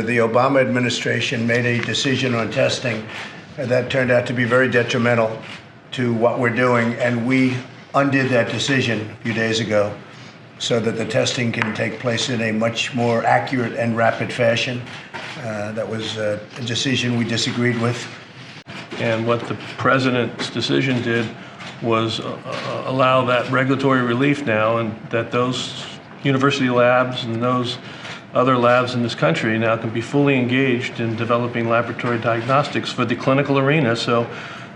The Obama administration made a decision on testing that turned out to be very detrimental to what we're doing, and we undid that decision a few days ago so that the testing can take place in a much more accurate and rapid fashion. That was a decision we disagreed with. And what the president's decision did was allow that regulatory relief now, and that those university labs and those other labs in this country now can be fully engaged in developing laboratory diagnostics for the clinical arena, so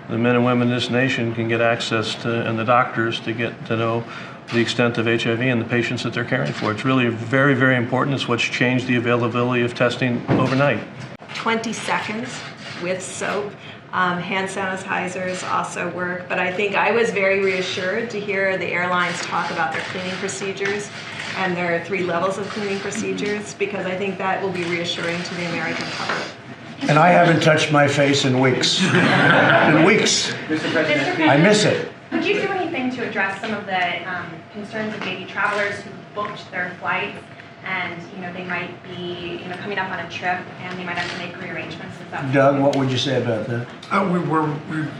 the men and women in this nation can get access to, and the doctors to get to know the extent of HIV in the patients that they're caring for. It's really very, very important. It's what's changed the availability of testing overnight. 20 seconds with soap. Hand sanitizers also work, but I think I was very reassured to hear the airlines talk about their cleaning procedures and their 3 levels of cleaning procedures, because I think that will be reassuring to the American public. And I haven't touched my face in weeks. In weeks. Mr. President, I miss it. could you do anything to address some of the concerns of maybe travelers who booked their flights and they might be coming up on a trip and they might have to make rearrangements? Doug, what would you say about that?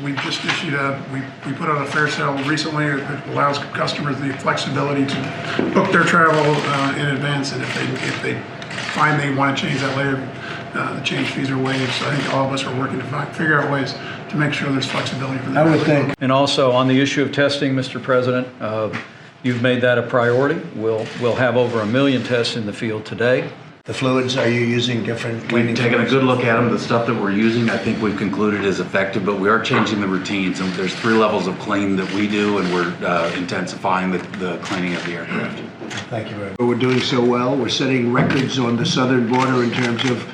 We just issued we put out a fare sale recently that allows customers the flexibility to book their travel in advance, and if they find they want to change that later, the change fees are waived. So I think all of us are working to figure out ways to make sure there's flexibility for that. I would think. And also on the issue of testing, Mr. President, you've made that a priority. We'll have over 1 million tests in the field today. The fluids, are you using different cleaning We've taken a fluids? good look at them. The stuff that we're using, I think we've concluded is effective, but we are changing the routines. And there's 3 levels of clean that we do, and we're intensifying the cleaning of the aircraft. Thank you very much. We're doing so well. We're setting records on the southern border in terms of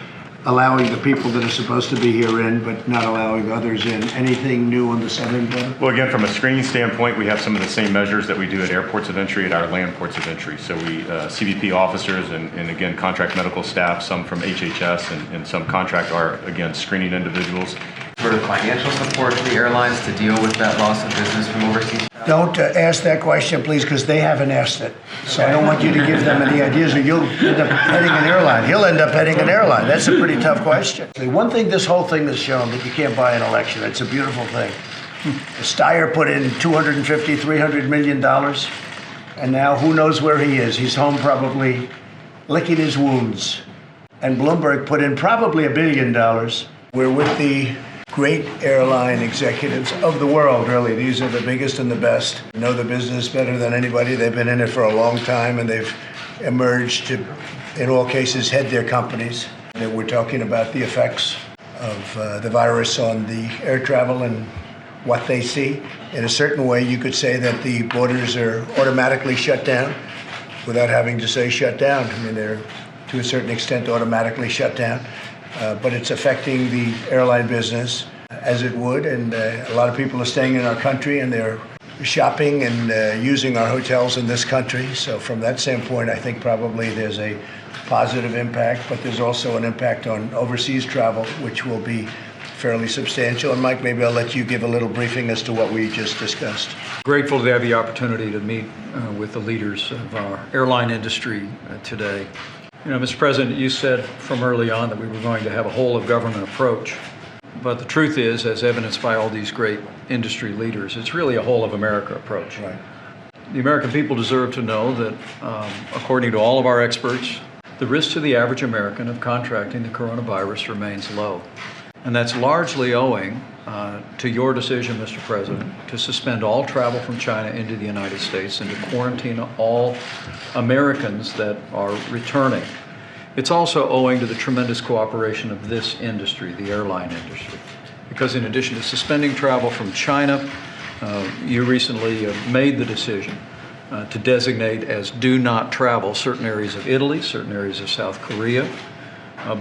allowing the people that are supposed to be here in, but not allowing others in. Anything new on the southern border? Well, again, from a screening standpoint, we have some of the same measures that we do at airports of entry at our land ports of entry. So we, CBP officers and again, contract medical staff, some from HHS and some contract are, again, screening individuals. Sort of financial support to the airlines to deal with that loss of business from overseas? Don't ask that question, please, because they haven't asked it. So I don't want you to give them any ideas, or you'll end up heading an airline. He'll end up heading an airline. That's a pretty tough question. One thing this whole thing has shown, that you can't buy an election. It's a beautiful thing. Steyer put in $250, $300 million, and now who knows where he is. He's home probably licking his wounds. And Bloomberg put in probably $1 billion. We're with the great airline executives of the world, really. These are the biggest and the best. Know the business better than anybody. They've been in it for a long time, and they've emerged to, in all cases, head their companies. And we're talking about the effects of the virus on the air travel and what they see. In a certain way, you could say that the borders are automatically shut down without having to say shut down. I mean, they're, to a certain extent, automatically shut down. But it's affecting the airline business as it would, and a lot of people are staying in our country and they're shopping and using our hotels in this country. So from that standpoint, I think probably there's a positive impact, but there's also an impact on overseas travel, which will be fairly substantial. And Mike, maybe I'll let you give a little briefing as to what we just discussed. Grateful to have the opportunity to meet with the leaders of our airline industry today. Mr. President, you said from early on that we were going to have a whole-of-government approach. But the truth is, as evidenced by all these great industry leaders, it's really a whole-of-America approach. Right. The American people deserve to know that, according to all of our experts, the risk to the average American of contracting the coronavirus remains low. And that's largely owing to your decision, Mr. President, to suspend all travel from China into the United States and to quarantine all Americans that are returning. It's also owing to the tremendous cooperation of this industry, the airline industry. Because in addition to suspending travel from China, you recently made the decision to designate as do not travel certain areas of Italy, certain areas of South Korea.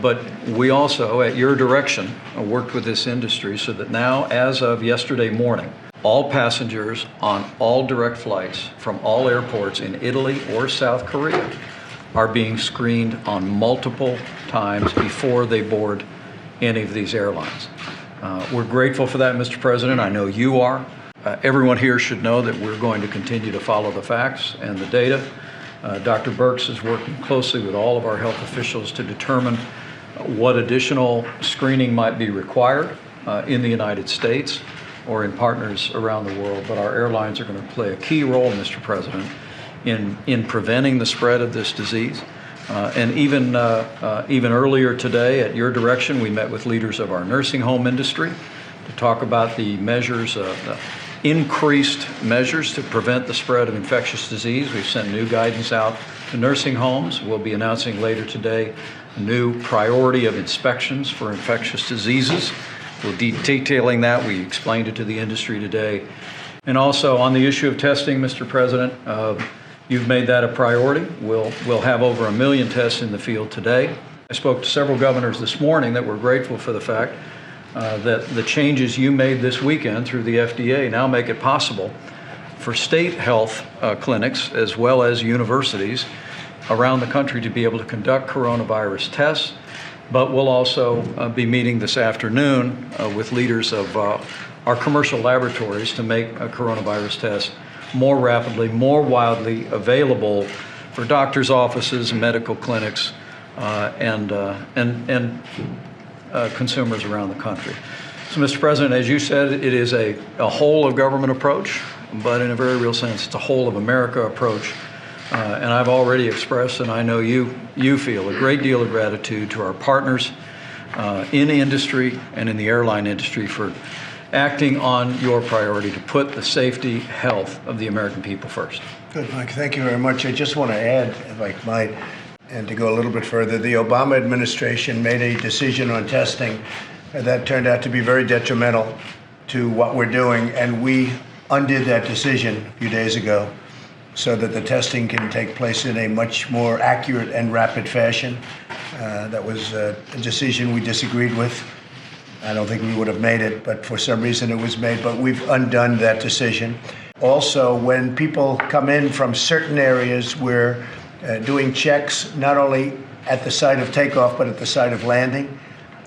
But we also, at your direction, worked with this industry so that now, as of yesterday morning, all passengers on all direct flights from all airports in Italy or South Korea are being screened on multiple times before they board any of these airlines. We're grateful for that, Mr. President. I know you are. Everyone here should know that we're going to continue to follow the facts and the data. Dr. Birx is working closely with all of our health officials to determine what additional screening might be required in the United States or in partners around the world. But our airlines are going to play a key role, Mr. President, in preventing the spread of this disease. And even earlier today, at your direction, we met with leaders of our nursing home industry to talk about the measures, increased measures to prevent the spread of infectious disease. We've sent new guidance out to nursing homes. We'll be announcing later today a new priority of inspections for infectious diseases. We'll be detailing that. We explained it to the industry today. And also on the issue of testing, Mr. President, you've made that a priority. We'll have over 1 million tests in the field today. I spoke to several governors this morning that were grateful for the fact that the changes you made this weekend through the FDA now make it possible for state health clinics as well as universities around the country to be able to conduct coronavirus tests. But we'll also be meeting this afternoon with leaders of our commercial laboratories to make a coronavirus test more rapidly, more widely available for doctors' offices, medical clinics, and consumers around the country. So, Mr. President, as you said, it is a whole of government approach, but in a very real sense, it's a whole of America approach. And I've already expressed, and I know you feel, a great deal of gratitude to our partners in industry and in the airline industry for acting on your priority to put the safety, health of the American people first. Good, Mike. Thank you very much. I just want to add, if I might, and to go a little bit further, the Obama administration made a decision on testing that turned out to be very detrimental to what we're doing, and we undid that decision a few days ago so that the testing can take place in a much more accurate and rapid fashion. That was a decision we disagreed with. I don't think we would have made it, but for some reason it was made, but we've undone that decision. Also, when people come in from certain areas, we're doing checks not only at the site of takeoff, but at the site of landing.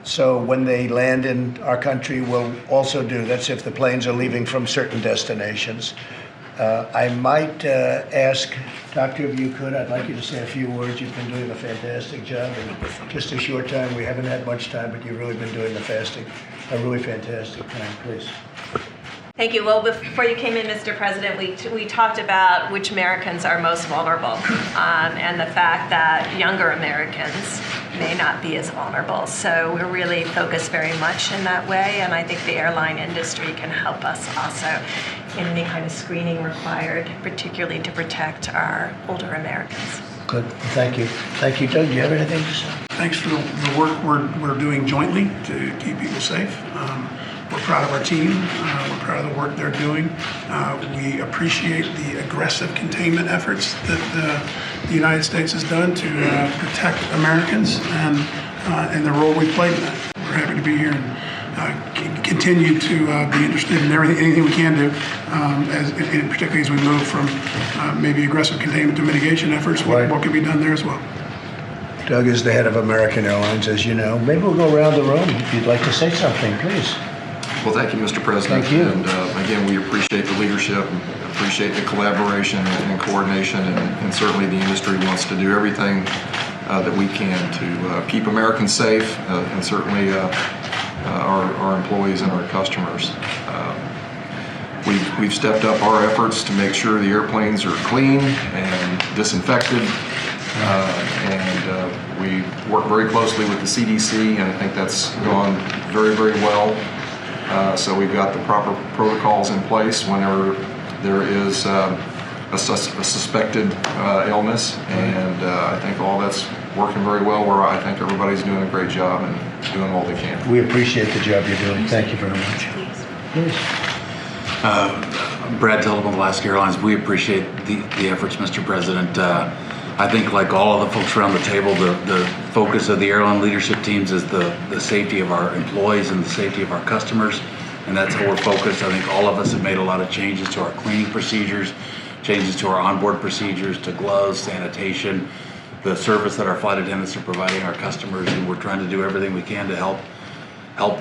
So when they land in our country, we'll also do, that's if the planes are leaving from certain destinations. I might ask, Doctor, if you could, I'd like you to say a few words. You've been doing a fantastic job in just a short time. We haven't had much time, but you've really been doing a really fantastic time. Please. Thank you. Well, before you came in, Mr. President, we talked about which Americans are most vulnerable and the fact that younger Americans may not be as vulnerable. So we're really focused very much in that way, and I think the airline industry can help us also in any kind of screening required, particularly to protect our older Americans. Good. Thank you. Thank you, Doug. Do you have anything to say? Thanks for the work we're doing jointly to keep people safe. We're proud of our team. We're proud of the work they're doing. We appreciate the aggressive containment efforts that the United States has done to protect Americans and the role we played in that. We're happy to be here and continue to be interested in anything we can do, particularly as we move from maybe aggressive containment to mitigation efforts. What can be done there as well? Doug is the head of American Airlines, as you know. Maybe we'll go around the room if you'd like to say something, please. Well, thank you, Mr. President. Thank you. And again, we appreciate the leadership, appreciate the collaboration and coordination, and certainly the industry wants to do everything that we can to keep Americans safe, and certainly our employees and our customers. We've stepped up our efforts to make sure the airplanes are clean and disinfected, and we work very closely with the CDC, and I think that's gone very, very well. So we've got the proper protocols in place whenever there is a suspected illness, and I think all that's working very well, where I think everybody's doing a great job and doing all they can. We appreciate the job you're doing. Thank you very much. Please. Brad Tillman of Alaska Airlines, we appreciate the efforts, Mr. President. I think, like all of the folks around the table, the focus of the airline leadership teams is the safety of our employees and the safety of our customers, and that's how we're focused. I think all of us have made a lot of changes to our cleaning procedures, changes to our onboard procedures, to gloves, sanitation, the service that our flight attendants are providing our customers, and we're trying to do everything we can to help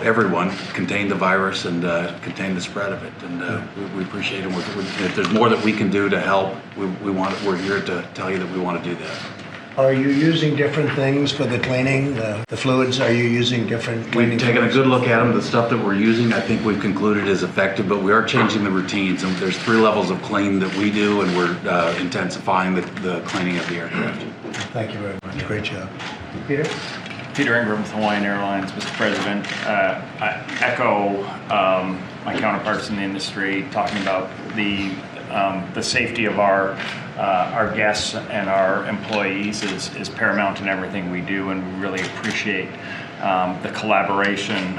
everyone contain the virus and contain the spread of it. And we appreciate it. If there's more that we can do to help, we're here to tell you that we want to do that. Are you using different things for the cleaning, the fluids? Are you using different cleaning? We've taken a fluids? good look at them. The stuff that we're using, I think we've concluded is effective, but we are changing the routines. And there's 3 levels of clean that we do, and we're intensifying the cleaning of the aircraft. Thank you very much. Great job. Peter? Peter Ingram with Hawaiian Airlines, Mr. President. I echo my counterparts in the industry talking about the safety of our guests and our employees is paramount in everything we do, and we really appreciate the collaboration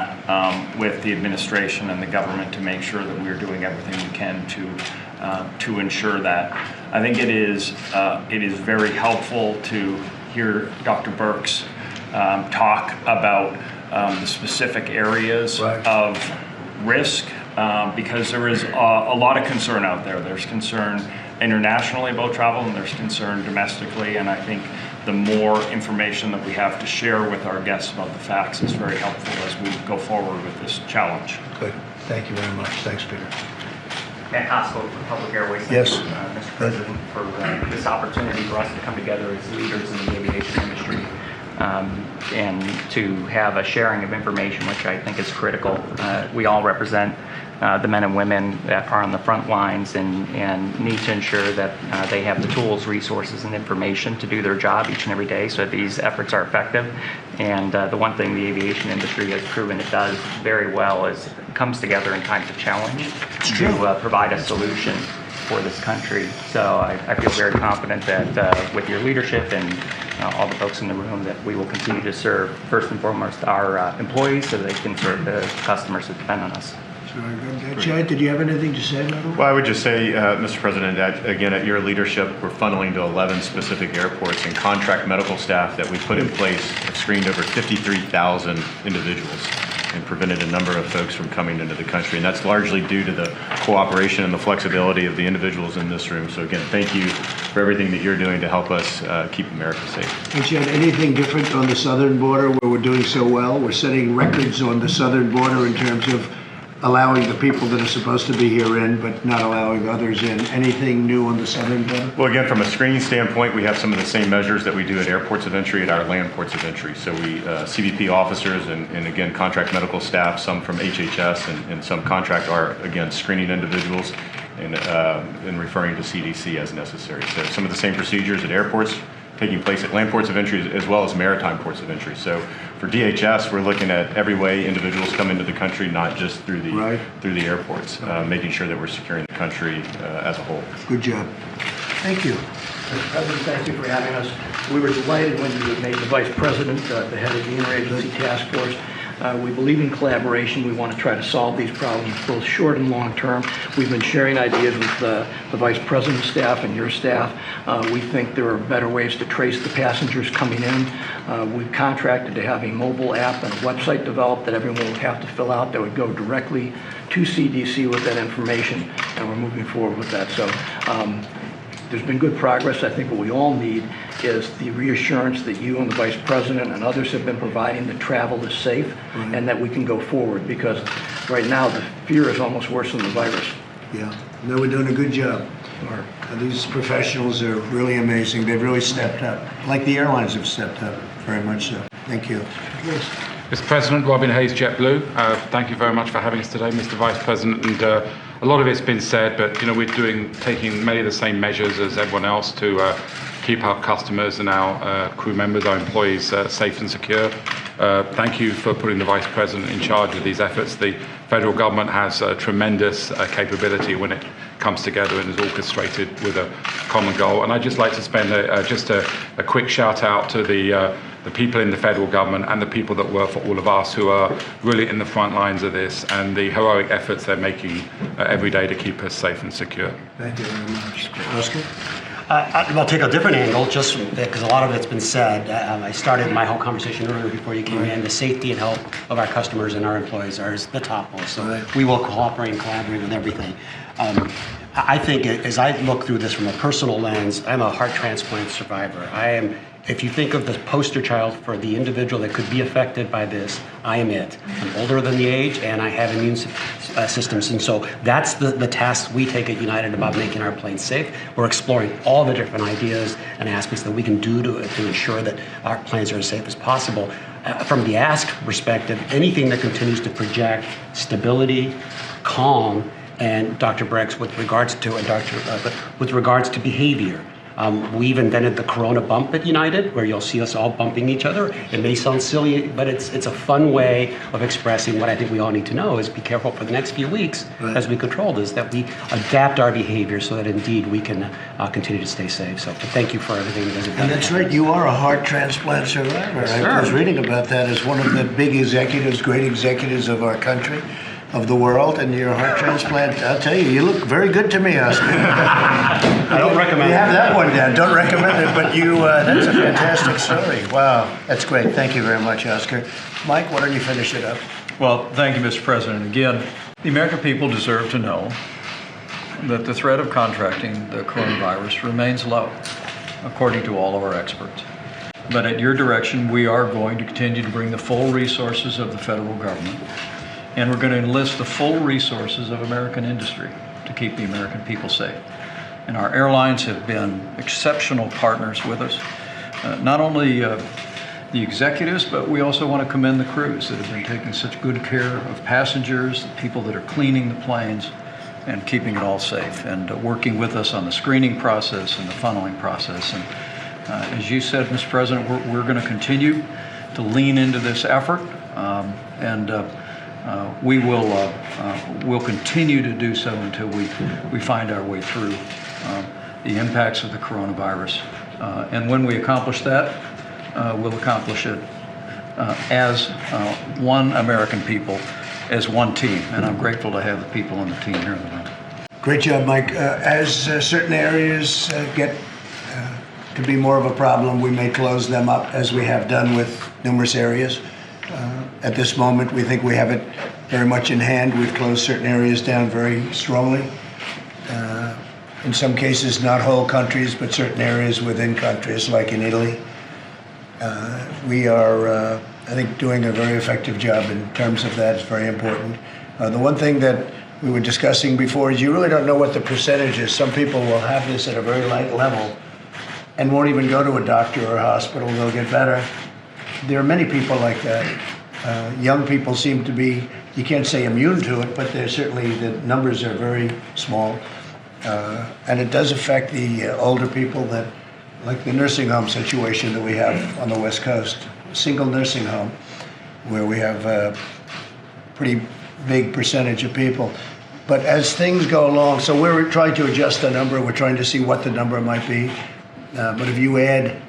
with the administration and the government to make sure that we're doing everything we can to ensure that. I think it is very helpful to hear Dr. Burke's talk about the specific areas of risk, because there is a lot of concern out there. There's concern internationally about travel, and there's concern domestically, and I think the more information that we have to share with our guests about the facts is very helpful as we go forward with this challenge. Good. Thank you very much. Thanks, Peter. Matt Costco for Public Airways. Yes. Thank you, Mr. President, for this opportunity for us to come together as leaders in the aviation industry and to have a sharing of information, which I think is critical. We all represent the men and women that are on the front lines and need to ensure that they have the tools, resources, and information to do their job each and every day so that these efforts are effective. And the one thing the aviation industry has proven it does very well is it comes together in times of challenge to provide a solution for this country. So I feel very confident that with your leadership and all the folks in the room that we will continue to serve, first and foremost, our employees so they can serve the customers that depend on us. Chad, did you have anything to say about it? Well, I would just say, Mr. President, that again, at your leadership, we're funneling to 11 specific airports, and contract medical staff that we put in place have screened over 53,000 individuals and prevented a number of folks from coming into the country. And that's largely due to the cooperation and the flexibility of the individuals in this room. So again, thank you for everything that you're doing to help us keep America safe. And Chad, anything different on the southern border where we're doing so well? We're setting records on the southern border in terms of allowing the people that are supposed to be here in, but not allowing others in. Anything new on the southern border? Well, again, from a screening standpoint, we have some of the same measures that we do at airports of entry at our land ports of entry. So we, CBP officers and again, contract medical staff, some from HHS and some contract are, again, screening individuals and referring to CDC as necessary. So some of the same procedures at airports taking place at land ports of entry as well as maritime ports of entry. So for DHS, we're looking at every way individuals come into the country, not just through the airports, making sure that we're securing the country as a whole. Good job. Thank you. Mr. President, thank you for having us. We were delighted when you made the Vice President the head of the Interagency Task Force. We believe in collaboration. We want to try to solve these problems both short and long term. We've been sharing ideas with the Vice President's staff and your staff. We think there are better ways to trace the passengers coming in. We've contracted to have a mobile app and a website developed that everyone would have to fill out that would go directly to CDC with that information, and we're moving forward with that. So there's been good progress. I think what we all need is the reassurance that you and the Vice President and others have been providing that travel is safe and that we can go forward, because right now the fear is almost worse than the virus. Yeah, no, we're doing a good job. These professionals are really amazing. They've really stepped up, like the airlines have stepped up, very much so. Thank you. Yes. Mr. President, Robin Hayes, JetBlue. Thank you very much for having us today, Mr. Vice President. And a lot of it's been said, but we're taking many of the same measures as everyone else to keep our customers and our crew members, our employees safe and secure. Thank you for putting the Vice President in charge of these efforts. The federal government has tremendous capability when it comes together and is orchestrated with a common goal. And I'd just like to spend a quick shout out to the people in the federal government and the people that work for all of us who are really in the front lines of this and the heroic efforts they're making every day to keep us safe and secure. Thank you very much. Oscar? I'll take a different angle, just because a lot of it's been said. I started my whole conversation earlier before you came in. The safety and health of our customers and our employees are the topmost. So we will cooperate and collaborate with everything. I think as I look through this from a personal lens, I'm a heart transplant survivor. I am If you think of the poster child for the individual that could be affected by this, I am it. I'm older than the age, and I have immune systems. And so that's the task we take at United about making our planes safe. We're exploring all the different ideas and aspects that we can do to ensure that our planes are as safe as possible. From the ask perspective, anything that continues to project stability, calm, and Dr. Brex with regards to behavior. We've invented the Corona bump at United, where you'll see us all bumping each other. It may sound silly, but it's a fun way of expressing what I think we all need to know is be careful for the next few weeks as we control this, that we adapt our behavior so that indeed we can continue to stay safe. So thank you for everything you guys have done. And that's right, you are a heart transplant survivor. Yes, I was reading about that as one of the big executives, great executives of our country, of the world, and your heart transplant, I'll tell you, you look very good to me, Oscar. I don't recommend it. You have that one down, don't recommend it, but you, that's a fantastic story. Wow, that's great. Thank you very much, Oscar. Mike, why don't you finish it up? Well, thank you, Mr. President. Again, the American people deserve to know that the threat of contracting the coronavirus remains low, according to all of our experts. But at your direction, we are going to continue to bring the full resources of the federal government, and we're going to enlist the full resources of American industry to keep the American people safe. And our airlines have been exceptional partners with us, not only the executives, but we also want to commend the crews that have been taking such good care of passengers, the people that are cleaning the planes, and keeping it all safe, and working with us on the screening process and the funneling process. And as you said, Mr. President, we're going to continue to lean into this effort, we'll continue to do so until we find our way through the impacts of the coronavirus. And when we accomplish that, we'll accomplish it as one American people, as one team. And I'm grateful to have the people on the team here in the room. Great job, Mike. As certain areas get to be more of a problem, we may close them up, as we have done with numerous areas. At this moment, we think we have it very much in hand. We've closed certain areas down very strongly. In some cases, not whole countries, but certain areas within countries, like in Italy. We are, I think, doing a very effective job in terms of that. It's very important. The one thing that we were discussing before is you really don't know what the percentage is. Some people will have this at a very light level and won't even go to a doctor or a hospital. They'll get better. There are many people like that. Young people seem to be, you can't say immune to it, but they're certainly, the numbers are very small. And it does affect the older people that, like the nursing home situation that we have on the West Coast, single nursing home, where we have a pretty big percentage of people. But as things go along, so we're trying to adjust the number, we're trying to see what the number might be. But if you add,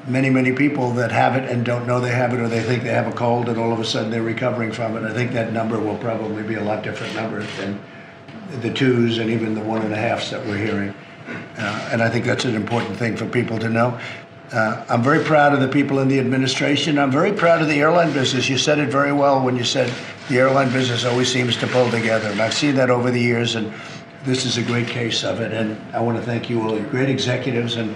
many people that have it and don't know they have it, or they think they have a cold and all of a sudden they're recovering from it, I think that number will probably be a lot different number than the 2s and even the 1.5s that we're hearing. And I think that's an important thing for people to know. I'm very proud of the people in the administration. I'm very proud of the airline business. You said it very well when you said the airline business always seems to pull together. And I've seen that over the years, and this is a great case of it. And I want to thank you all. You're great executives, and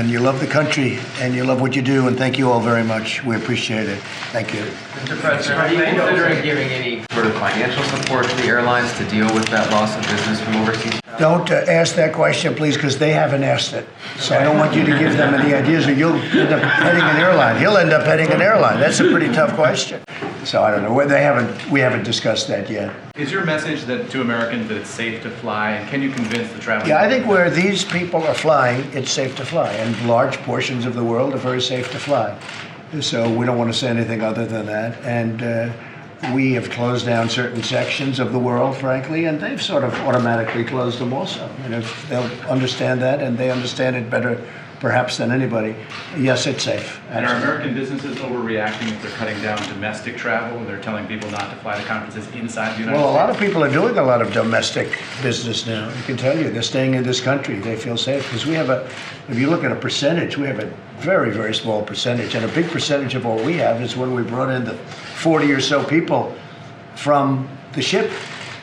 you love the country, and you love what you do, and thank you all very much. We appreciate it. Thank you. Mr. President, are you considering giving any sort of financial support to the airlines to deal with that loss of business from overseas? Don't ask that question, please, because they haven't asked it. So I don't want you to give them any ideas, or you'll end up heading an airline. He'll end up heading an airline. That's a pretty tough question. So I don't know. We haven't discussed that yet. Is your message that to Americans that it's safe to fly, and can you convince the traveling? Yeah, I think where these people are flying, it's safe to fly, and large portions of the world are very safe to fly. So we don't want to say anything other than that. And we have closed down certain sections of the world, frankly, and they've sort of automatically closed them also. And if they'll understand that, and they understand it better perhaps than anybody, yes, it's safe. And are American businesses overreacting if they're cutting down domestic travel and they're telling people not to fly to conferences inside the United States? Well, a lot of people are doing a lot of domestic business now. I can tell you, they're staying in this country. They feel safe because we have if you look at a percentage, we have a very, very small percentage. And a big percentage of what we have is when we brought in the 40 or so people from the ship.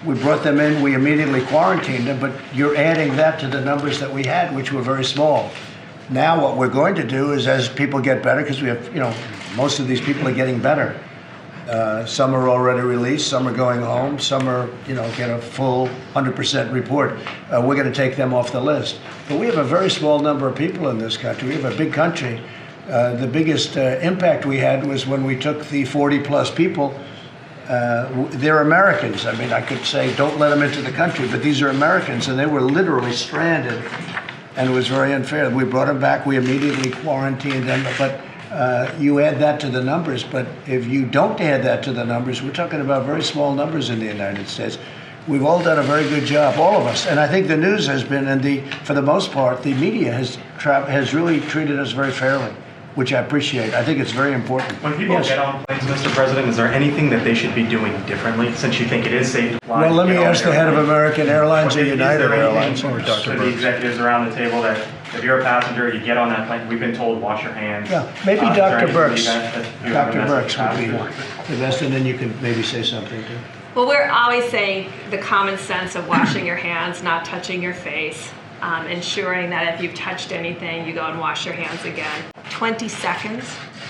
We brought them in, we immediately quarantined them, but you're adding that to the numbers that we had, which were very small. Now what we're going to do is, as people get better, because we have, most of these people are getting better. Some are already released, some are going home, some are, get a full 100% report. We're going to take them off the list. But we have a very small number of people in this country. We have a big country. The biggest impact we had was when we took the 40-plus people. They're Americans. I mean, I could say don't let them into the country, but these are Americans, and they were literally stranded, and it was very unfair. We brought them back. We immediately quarantined them, but you add that to the numbers. But if you don't add that to the numbers, we're talking about very small numbers in the United States. We've all done a very good job, all of us. And I think the news has been, for the most part, the media has really treated us very fairly, which I appreciate. I think it's very important. When people get on planes, Mr. President, is there anything that they should be doing differently, since you think it is safe to fly? Well, let me ask the head of American Airlines or United Airlines or Dr. The executives around the table that if you're a passenger, you get on that plane, we've been told wash your hands. Yeah, maybe Dr. Burks. Dr. Burks would be the the best, and then you can maybe say something too. Well, we're always saying the common sense of washing your hands, not touching your face, ensuring that if you've touched anything, you go and wash your hands again. 20 seconds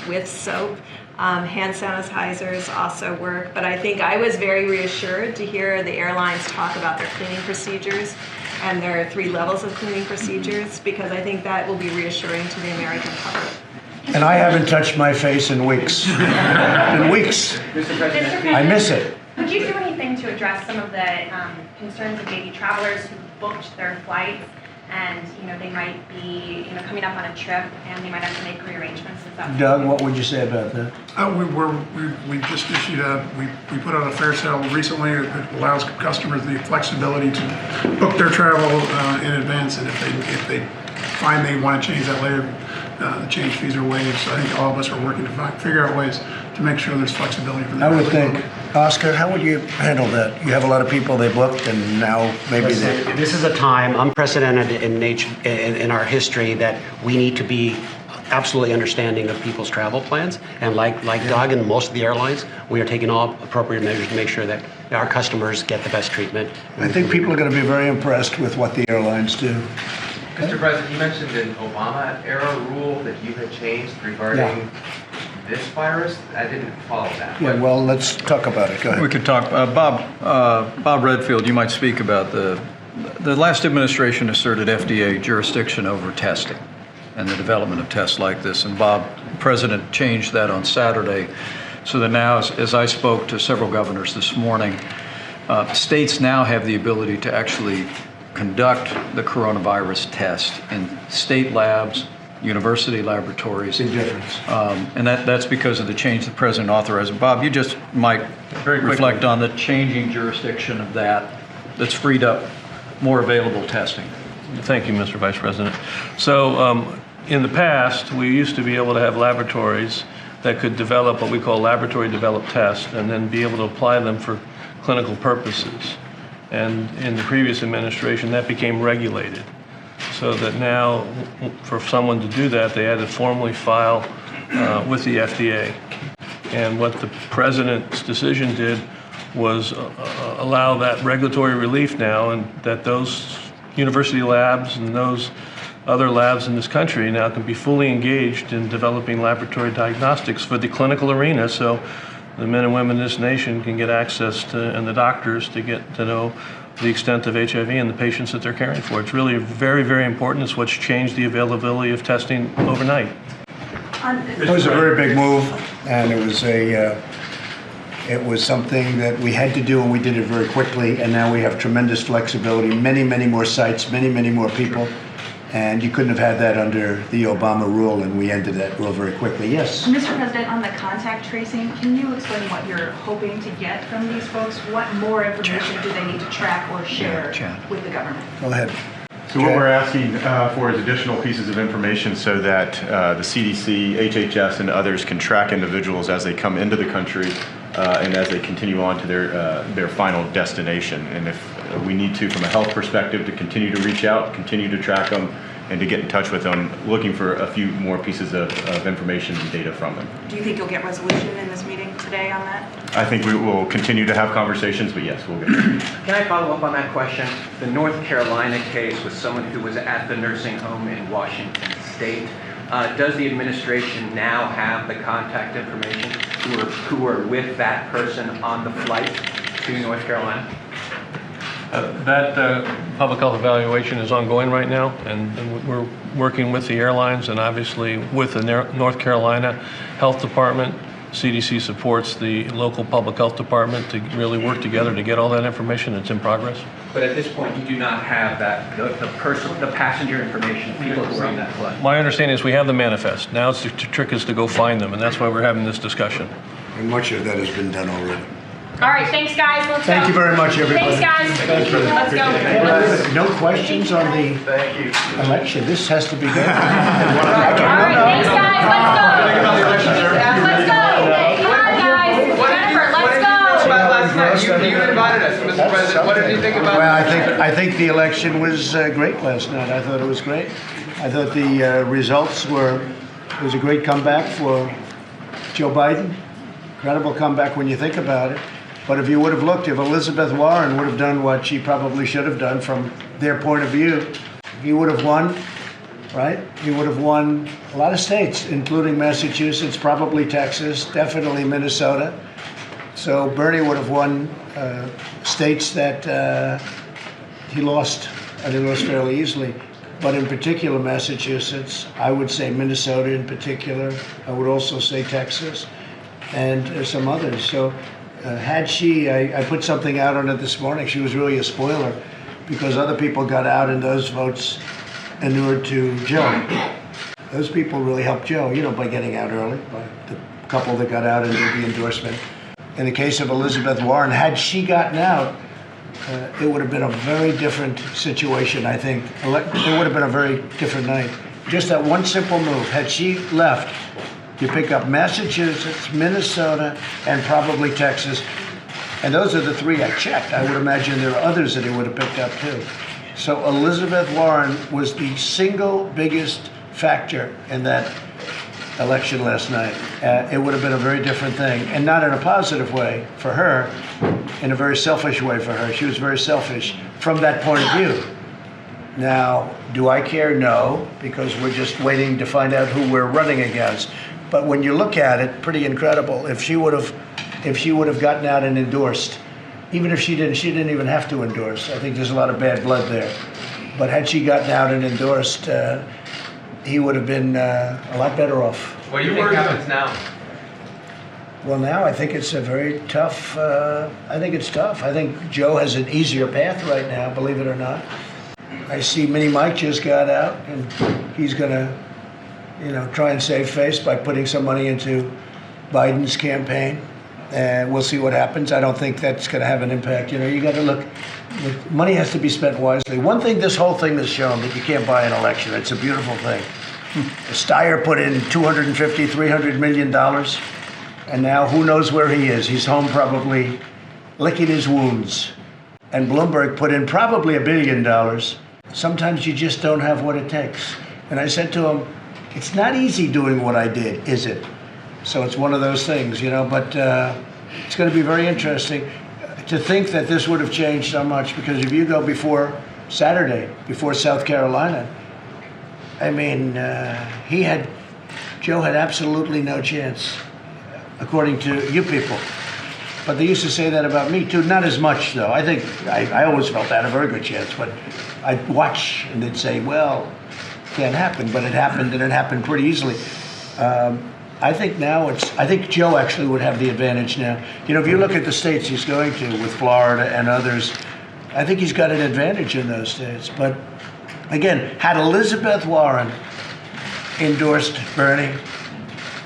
with soap. Hand sanitizers also work, but I think I was very reassured to hear the airlines talk about their cleaning procedures and there are 3 levels of cleaning procedures, because I think that will be reassuring to the American public. And I haven't touched my face in weeks. In weeks. Mr. President, I miss it. Would you do anything to address some of the concerns of maybe travelers who booked their flights and they might be coming up on a trip and they might have to make rearrangements? Doug, what would you say about that? We just issued we put out a fare sale recently that allows customers the flexibility to book their travel in advance, and if they find they want to change that later, the change fees are waived. So I think all of us are working to figure out ways to make sure there's flexibility for them. I would think. Oscar, how would you handle that? You have a lot of people they booked, and now maybe they... This is a time unprecedented in our history that we need to be absolutely understanding of people's travel plans. And like Doug and most of the airlines, we are taking all appropriate measures to make sure that our customers get the best treatment. I think people are going to be very impressed with what the airlines do. Mr. President, you mentioned an Obama-era rule that you had changed regarding this virus. I didn't follow that. Yeah, well, let's talk about it. Go ahead. We could talk. Bob Redfield, you might speak about the last administration asserted FDA jurisdiction over testing and the development of tests like this. And Bob, the President changed that on Saturday so that now, as I spoke to several governors this morning, states now have the ability to actually conduct the coronavirus test in state labs, university laboratories. Big difference. And that's because of the change the President authorized. Bob, you just might reflect on the changing jurisdiction of that's freed up more available testing. Thank you, Mr. Vice President. So in the past, we used to be able to have laboratories that could develop what we call laboratory developed tests and then be able to apply them for clinical purposes. And in the previous administration, that became regulated. So that now, for someone to do that, they had to formally file with the FDA. And what the President's decision did was allow that regulatory relief now, and that those university labs and those other labs in this country now can be fully engaged in developing laboratory diagnostics for the clinical arena, so the men and women in this nation can get access to, and the doctors to get to know the extent of HIV in the patients that they're caring for. It's really very, very important. It's what's changed the availability of testing overnight. It was a very big move, and it was something that we had to do, and we did it very quickly, and now we have tremendous flexibility, many, many more sites, many, many more people. And you couldn't have had that under the Obama rule, and we ended that rule very quickly. Yes? Mr. President, on the contact tracing, can you explain what you're hoping to get from these folks? What more information do they need to track or share with the government? Go ahead. So what we're asking for is additional pieces of information so that the CDC, HHS, and others can track individuals as they come into the country and as they continue on to their final destination. And if we need to, from a health perspective, to continue to reach out, continue to track them, and to get in touch with them, looking for a few more pieces of information and data from them. Do you think you'll get resolution in this meeting today on that? I think we will continue to have conversations, but yes, we'll get there. Can I follow up on that question? The North Carolina case was someone who was at the nursing home in Washington state. Does the administration now have the contact information who are with that person on the flight to North Carolina? That public health evaluation is ongoing right now, and we're working with the airlines and obviously with the North Carolina Health Department. CDC supports the local public health department to really work together to get all that information. It's in progress. But at this point, you do not have that, the passenger information, people who are on that flight. My understanding is we have the manifest. Now it's the trick is to go find them, and that's why we're having this discussion. And much of that has been done already. All right, thanks, guys. Let's go. Thank you very much, everybody. Thanks, guys. Let's go. No questions on the election. This has to be done. All right, thanks, guys. Let's go. Let's go. Come on, guys. Jennifer, let's go. Last night, you invited us, Mr. President. What did you think about? Well, I think the election was great last night. I thought it was great. I thought the results it was a great comeback for Joe Biden. Incredible comeback when you think about it. But if you would have looked, if Elizabeth Warren would have done what she probably should have done from their point of view, he would have won, right? He would have won a lot of states, including Massachusetts, probably Texas, definitely Minnesota. So Bernie would have won states that he lost, and he lost fairly easily. But in particular, Massachusetts, I would say Minnesota in particular. I would also say Texas and some others. So had she, I put something out on it this morning, she was really a spoiler because other people got out and those votes inured to Joe. Those people really helped Joe, by getting out early, by the couple that got out and did the endorsement. In the case of Elizabeth Warren, had she gotten out, it would have been a very different situation, I think. It would have been a very different night. Just that one simple move. Had she left, you pick up Massachusetts, Minnesota, and probably Texas. And those are the three I checked. I would imagine there are others that he would have picked up too. So Elizabeth Warren was the single biggest factor in that election last night. It would have been a very different thing, and not in a positive way for her, in a very selfish way for her. She was very selfish from that point of view. Now, do I care? No, because we're just waiting to find out who we're running against. But when you look at it, pretty incredible. If she would have gotten out and endorsed, even if she didn't even have to endorse. I think there's a lot of bad blood there. But had she gotten out and endorsed, he would have been a lot better off. What do you think happens now? Well, now I think it's a very tough. I think it's tough. I think Joe has an easier path right now, believe it or not. I see Mini Mike just got out, and he's going to, try and save face by putting some money into Biden's campaign. And we'll see what happens. I don't think that's going to have an impact. You got to look. Money has to be spent wisely. One thing this whole thing has shown that you can't buy an election. It's a beautiful thing. Steyer put in $250, $300 million, and now who knows where he is? He's home probably licking his wounds. And Bloomberg put in probably $1 billion. Sometimes you just don't have what it takes. And I said to him, it's not easy doing what I did, is it? So it's one of those things, but it's going to be very interesting to think that this would have changed so much, because if you go before Saturday, before South Carolina, I mean, Joe had absolutely no chance, according to you people. But they used to say that about me too, not as much though. I think I always felt I had a very good chance, but I'd watch and they'd say, well, can't happen, but it happened, and it happened pretty easily. I think now I think Joe actually would have the advantage now. If you look at the states he's going to with Florida and others, I think he's got an advantage in those states. But again, had Elizabeth Warren endorsed Bernie,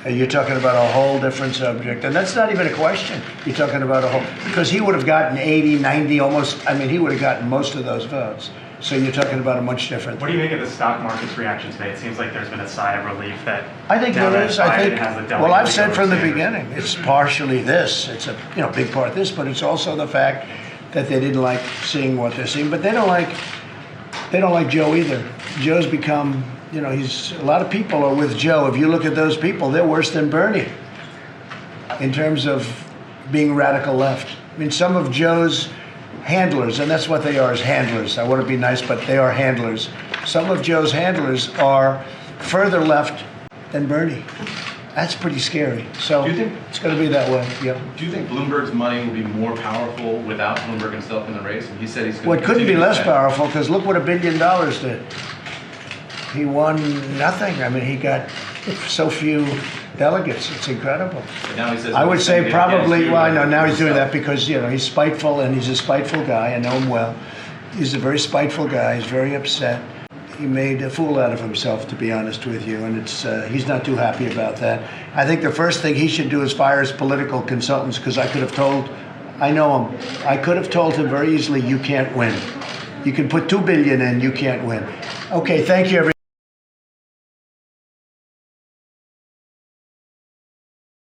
you're talking about a whole different subject. And that's not even a question. You're talking about because he would have gotten 80, 90, almost, he would have gotten most of those votes. So you're talking about a much different thing. What do you think of the stock market's reaction today? It seems like there's been a sigh of relief that I think there is. Well, I've said from the beginning, it's partially this. It's a big part of this, but it's also the fact that they didn't like seeing what they're seeing. But they don't like Joe either. Joe's become, a lot of people are with Joe. If you look at those people, they're worse than Bernie in terms of being radical left. Some of Joe's handlers, and that's what they are, is handlers. I want to be nice, but they are handlers. Some of Joe's handlers are further left than Bernie. That's pretty scary. So Do you think- it's going to be that way. Yeah. Do you think Bloomberg's money will be more powerful without Bloomberg himself in the race? And he said he's going Well, to it couldn't be less spend. powerful because look what $1 billion did. He won nothing. I mean, he got so few delegates. It's incredible. But now he says I would he's say spending probably, against you well, I know and now he's doing himself. that because, he's spiteful and he's a spiteful guy. I know him well. He's a very spiteful guy. He's very upset. He made a fool out of himself, to be honest with you, and he's not too happy about that. I think the first thing he should do is fire his political consultants because I know him. I could have told him very easily, you can't win. You can put $2 billion in, you can't win. Okay, thank you, everybody.